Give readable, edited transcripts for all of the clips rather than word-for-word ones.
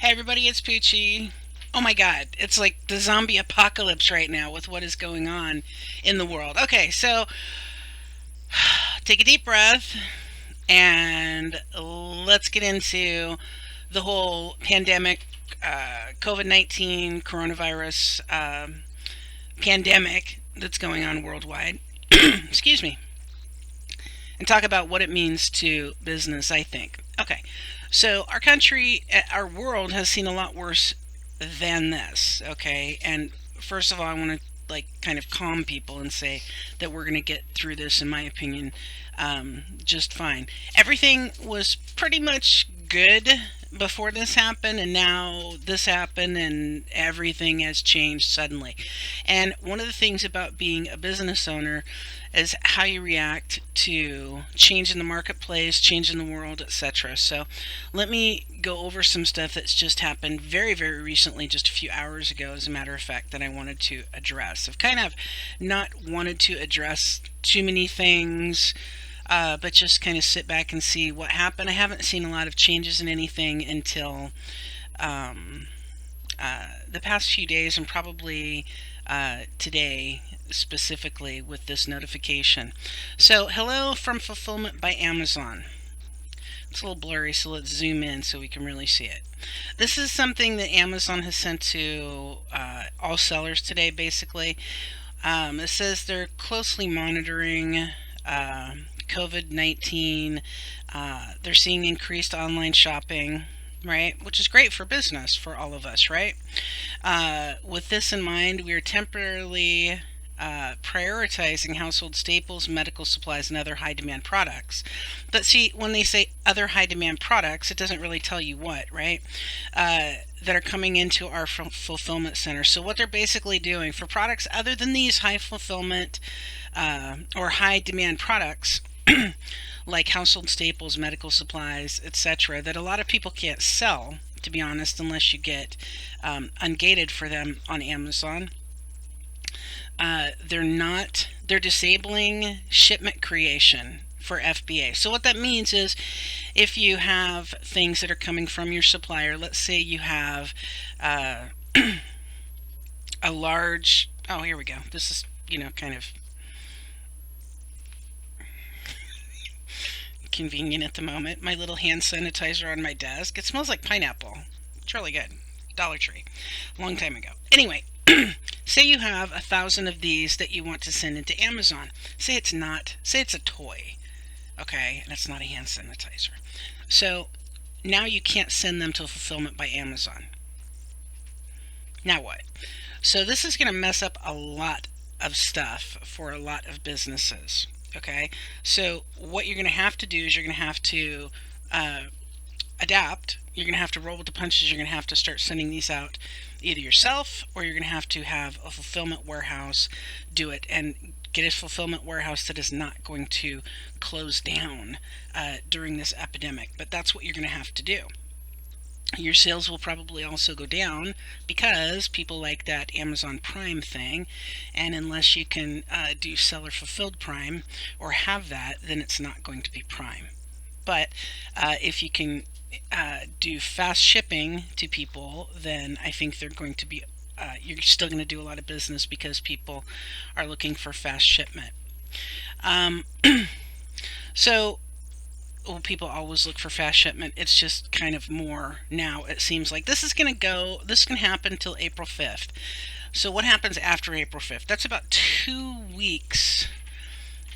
Hey everybody, it's Poochie. Oh my god, it's like the zombie apocalypse right now with what is going on in the world. Okay, so take a deep breath and let's get into the whole pandemic, COVID-19 coronavirus pandemic that's going on worldwide. Excuse me. And talk about what it means to business, I think. Okay, so our country, our world has seen a lot worse than this, okay? And first of all, I want to like kind of calm people and say that we're going to get through this, in my opinion, just fine. Everything was pretty much good before this happened, and now this happened, and everything has changed suddenly. And one of the things about being a business owner is how you react to change in the marketplace, change in the world, etc. So let me go over some stuff that's just happened very, very recently, just a few hours ago, as a matter of fact, that I wanted to address. I've kind of not wanted to address too many things, but just kind of sit back and see what happened. I haven't seen a lot of changes in anything until um, the past few days, and probably today specifically with this notification. So, hello from Fulfillment by Amazon. It's a little blurry, so let's zoom in so we can really see it. This is something that Amazon has sent to all sellers today, basically. It says they're closely monitoring COVID-19. They're seeing increased online shopping, right? Which is great for business for all of us, right? With this in mind, we are temporarily prioritizing household staples, medical supplies, and other high demand products. But see, when they say other high demand products, it doesn't really tell you what, right? That are coming into our fulfillment center. So, what they're basically doing for products other than these high fulfillment or high demand products, like household staples, medical supplies, etc., that a lot of people can't sell, to be honest, unless you get ungated for them on Amazon. They're disabling shipment creation for FBA. So what that means is if you have things that are coming from your supplier, let's say you have a large, oh, here we go. This is, kind of convenient at the moment. My little hand sanitizer on my desk. It smells like pineapple. It's really good. Dollar Tree. Long time ago. Anyway, say you have 1,000 of these that you want to send into Amazon. Say it's a toy, okay, and it's not a hand sanitizer. So now you can't send them to Fulfillment by Amazon. Now what? So this is going to mess up a lot of stuff for a lot of businesses. Okay, so what you're going to have to do is you're going to have to adapt. You're going to have to roll with the punches. You're going to have to start sending these out either yourself, or you're going to have to have a fulfillment warehouse do it, and get a fulfillment warehouse that is not going to close down during this epidemic. But that's what you're going to have to do. Your sales will probably also go down because people like that Amazon Prime thing, and unless you can do seller fulfilled Prime or have that, then it's not going to be Prime. But if you can do fast shipping to people, then I think they're going to be you're still going to do a lot of business because people are looking for fast shipment. So well, people always look for fast shipment. It's just kind of more now. It seems like this can happen until April 5th. So what happens after April 5th? That's about 2 weeks,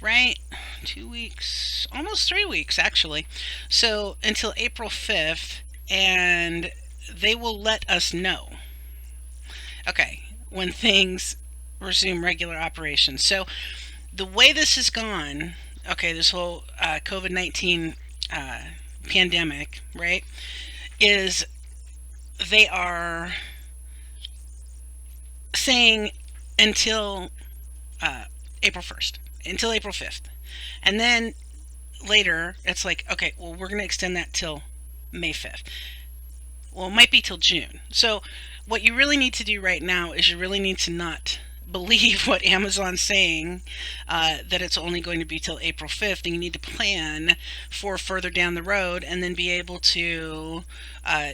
right? 2 weeks, almost 3 weeks actually. So until April 5th, and they will let us know, okay, when things resume regular operations. So the way this has gone, okay, this whole COVID-19 pandemic, right, is they are saying until April 1st, until April 5th. And then later, it's like, okay, well, we're going to extend that till May 5th. Well, it might be till June. So what you really need to do right now is you really need to not believe what Amazon's saying, that it's only going to be till April 5th, and you need to plan for further down the road and then be able to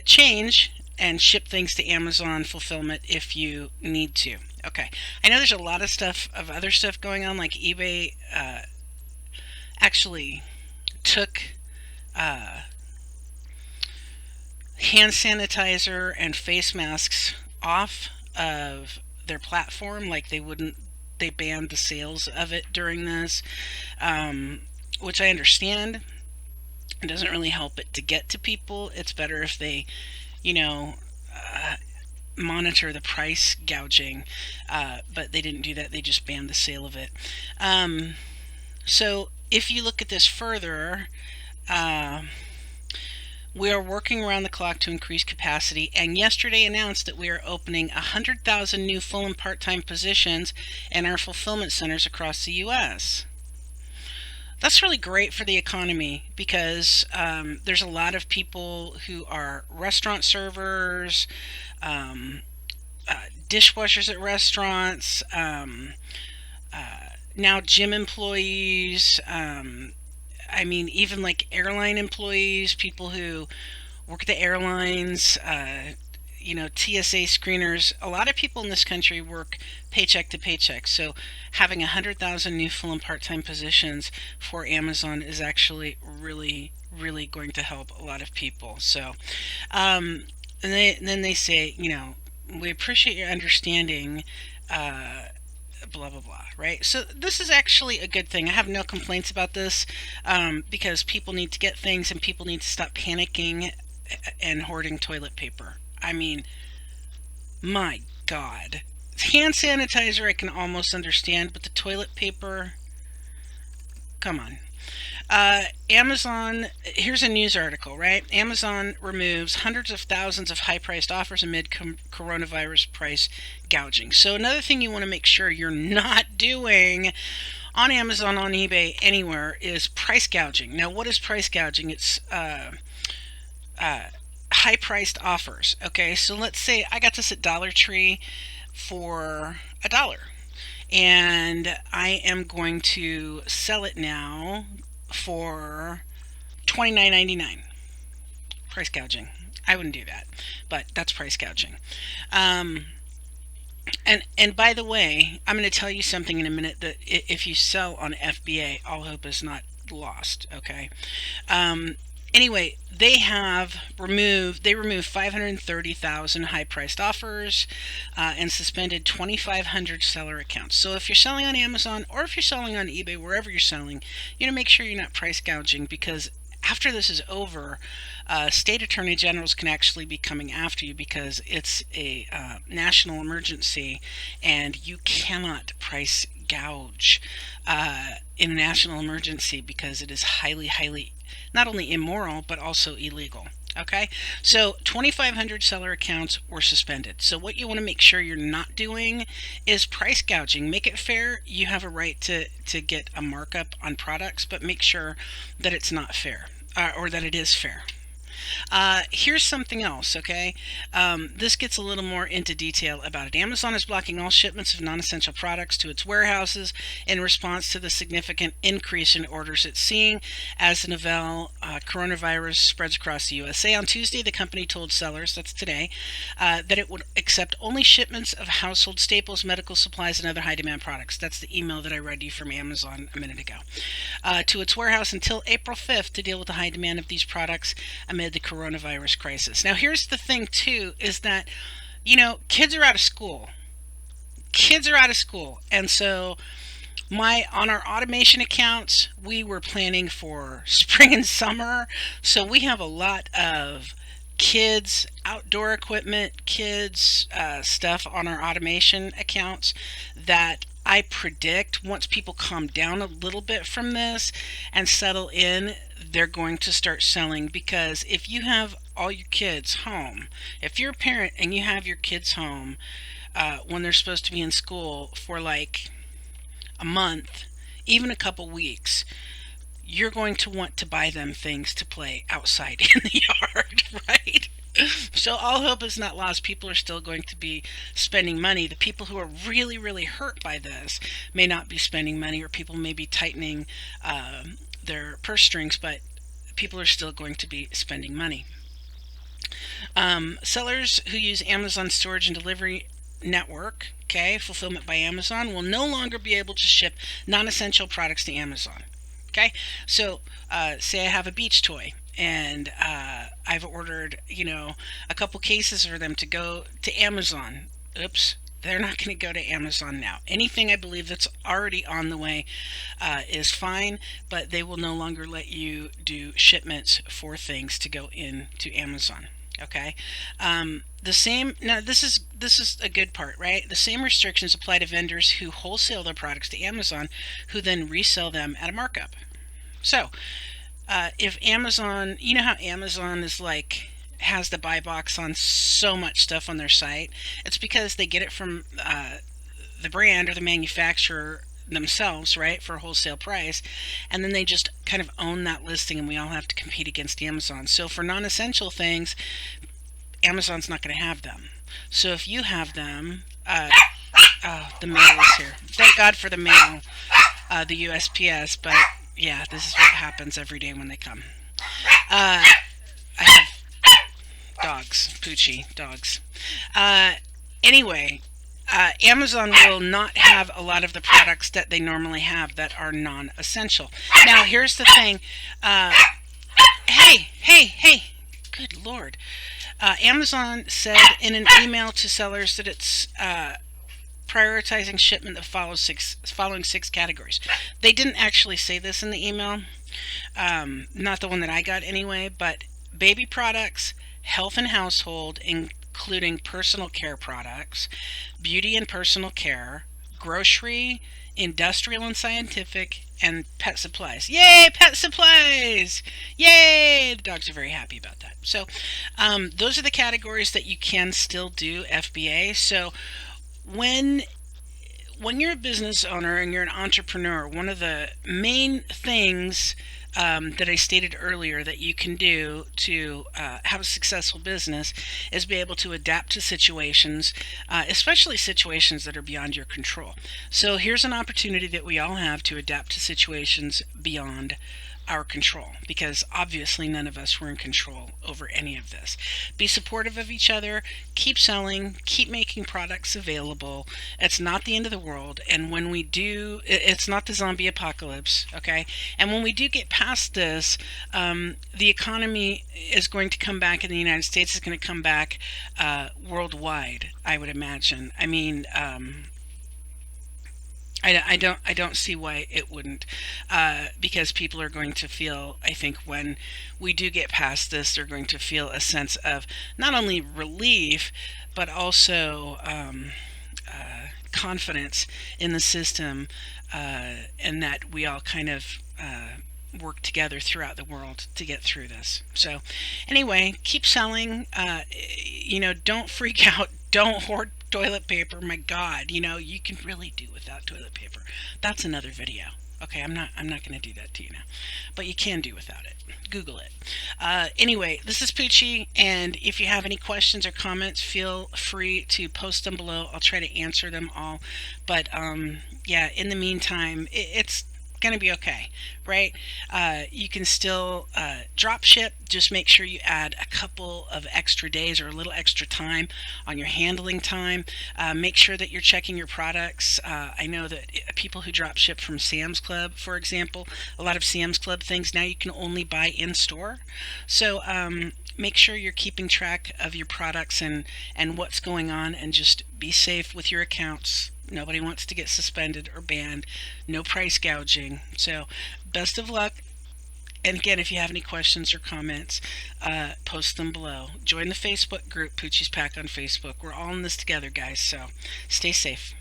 change and ship things to Amazon fulfillment if you need to. Okay, I know there's a lot of other stuff going on, like eBay actually took uh, hand sanitizer and face masks off of their platform. Like they banned the sales of it during this, which I understand. It doesn't really help it to get to people. It's better if they, you know, uh, monitor the price gouging, but they didn't do that. They just banned the sale of it. So if you look at this further, uh, we are working around the clock to increase capacity, and yesterday announced that we are opening 100,000 new full and part-time positions in our fulfillment centers across the U.S. That's really great for the economy because there's a lot of people who are restaurant servers, um, dishwashers at restaurants, now gym employees. I mean, even like airline employees, people who work at the airlines, TSA screeners. A lot of people in this country work paycheck to paycheck. So having 100,000 new full and part-time positions for Amazon is actually really, really going to help a lot of people. So, and then they say, we appreciate your understanding. Blah blah blah, right? So this is actually a good thing. I have no complaints about this, because people need to get things and people need to stop panicking and hoarding toilet paper. I mean, my God. Hand sanitizer I can almost understand, but the toilet paper, come on. Amazon, here's a news article, right? Amazon removes hundreds of thousands of high-priced offers amid coronavirus price gouging. So another thing you want to make sure you're not doing on Amazon, on eBay, anywhere is price gouging. Now, what is price gouging? It's high-priced offers. Okay, so let's say I got this at Dollar Tree for $1, and I am going to sell it now for $29.99. Price gouging. I wouldn't do that, but that's price gouging. And by the way, I'm going to tell you something in a minute that if you sell on FBA, all hope is not lost. Okay. Anyway, they removed 530,000 high-priced offers and suspended 2,500 seller accounts. So if you're selling on Amazon or if you're selling on eBay, wherever you're selling, make sure you're not price gouging, because after this is over, state attorney generals can actually be coming after you because it's a national emergency and you cannot price gouge in a national emergency because it is highly, highly not only immoral but also illegal. Okay, so 2,500 seller accounts were suspended. So what you want to make sure you're not doing is price gouging. Make it fair. You have a right to get a markup on products, but make sure that it's not fair, or that it is fair. Here's something else, okay? This gets a little more into detail about it. Amazon is blocking all shipments of non-essential products to its warehouses in response to the significant increase in orders it's seeing as the novel coronavirus spreads across the USA. On Tuesday, the company told sellers, that's today, that it would accept only shipments of household staples, medical supplies, and other high-demand products. That's the email that I read you from Amazon a minute ago. To its warehouse until April 5th to deal with the high demand of these products amid the coronavirus crisis. Now, here's the thing, too, is that, kids are out of school. And so on our automation accounts, we were planning for spring and summer. So we have a lot of kids, outdoor equipment, kids stuff on our automation accounts that I predict once people calm down a little bit from this and settle in, they're going to start selling. Because if you have all your kids home, if you're a parent and you have your kids home when they're supposed to be in school for like a month, even a couple weeks, you're going to want to buy them things to play outside in the yard, right? So all hope is not lost. People are still going to be spending money. The people who are really, really hurt by this may not be spending money, or people may be tightening their purse strings, but people are still going to be spending money. Sellers who use Amazon storage and delivery network, okay, fulfillment by Amazon, will no longer be able to ship non-essential products to Amazon. Okay, so say I have a beach toy and I've ordered, a couple cases for them to go to Amazon. Oops, they're not going to go to Amazon now. Anything I believe that's already on the way is fine, but they will no longer let you do shipments for things to go into Amazon. Okay. The same. Now, this is a good part, right? The same restrictions apply to vendors who wholesale their products to Amazon, who then resell them at a markup. So, if Amazon, you know how Amazon is like has the buy box on so much stuff on their site, it's because they get it from the brand or the manufacturer themselves, right, for a wholesale price, and then they just kind of own that listing, and we all have to compete against Amazon. So for non-essential things, Amazon's not going to have them. So if you have them, oh, the mail is here. Thank God for the mail, the USPS, but yeah, this is what happens every day when they come. I have dogs, Poochie dogs. Anyway, Amazon will not have a lot of the products that they normally have that are non-essential. Now, here's the thing. Hey, good Lord. Amazon said in an email to sellers that it's prioritizing shipment of following six categories. They didn't actually say this in the email, not the one that I got anyway, but baby products, health and household, including personal care products, beauty and personal care, grocery, industrial and scientific, and pet supplies. Yay, pet supplies! Yay! The dogs are very happy about that. So those are the categories that you can still do FBA. So when you're a business owner and you're an entrepreneur, one of the main things that I stated earlier that you can do to have a successful business is be able to adapt to situations, especially situations that are beyond your control. So here's an opportunity that we all have to adapt to situations beyond our control, because obviously none of us were in control over any of this. Be supportive of each other, keep selling, keep making products available. It's not the end of the world, and when we do, it's not the zombie apocalypse, okay? And when we do get past this, the economy is going to come back in the United States, is going to come back worldwide, I would imagine. I mean, I don't see why it wouldn't, because people are going to feel, I think, when we do get past this, they're going to feel a sense of not only relief, but also confidence in the system, and that we all kind of work together throughout the world to get through this. So anyway, keep selling. Don't freak out. Don't hoard toilet paper. My God, you can really do without toilet paper. That's another video. Okay, I'm not going to do that to you now, but you can do without it. Google it. Anyway, this is Poochie, and if you have any questions or comments, feel free to post them below. I'll try to answer them all. But yeah, in the meantime, it's going to be okay, right? You can still drop ship. Just make sure you add a couple of extra days or a little extra time on your handling time. Make sure that you're checking your products. I know that people who drop ship from Sam's Club, for example, a lot of Sam's Club things now you can only buy in store. So make sure you're keeping track of your products and what's going on, and just be safe with your accounts. Nobody wants to get suspended or banned. No price gouging. So best of luck. And again, if you have any questions or comments, post them below. Join the Facebook group, Poochie's Pack on Facebook. We're all in this together, guys. So stay safe.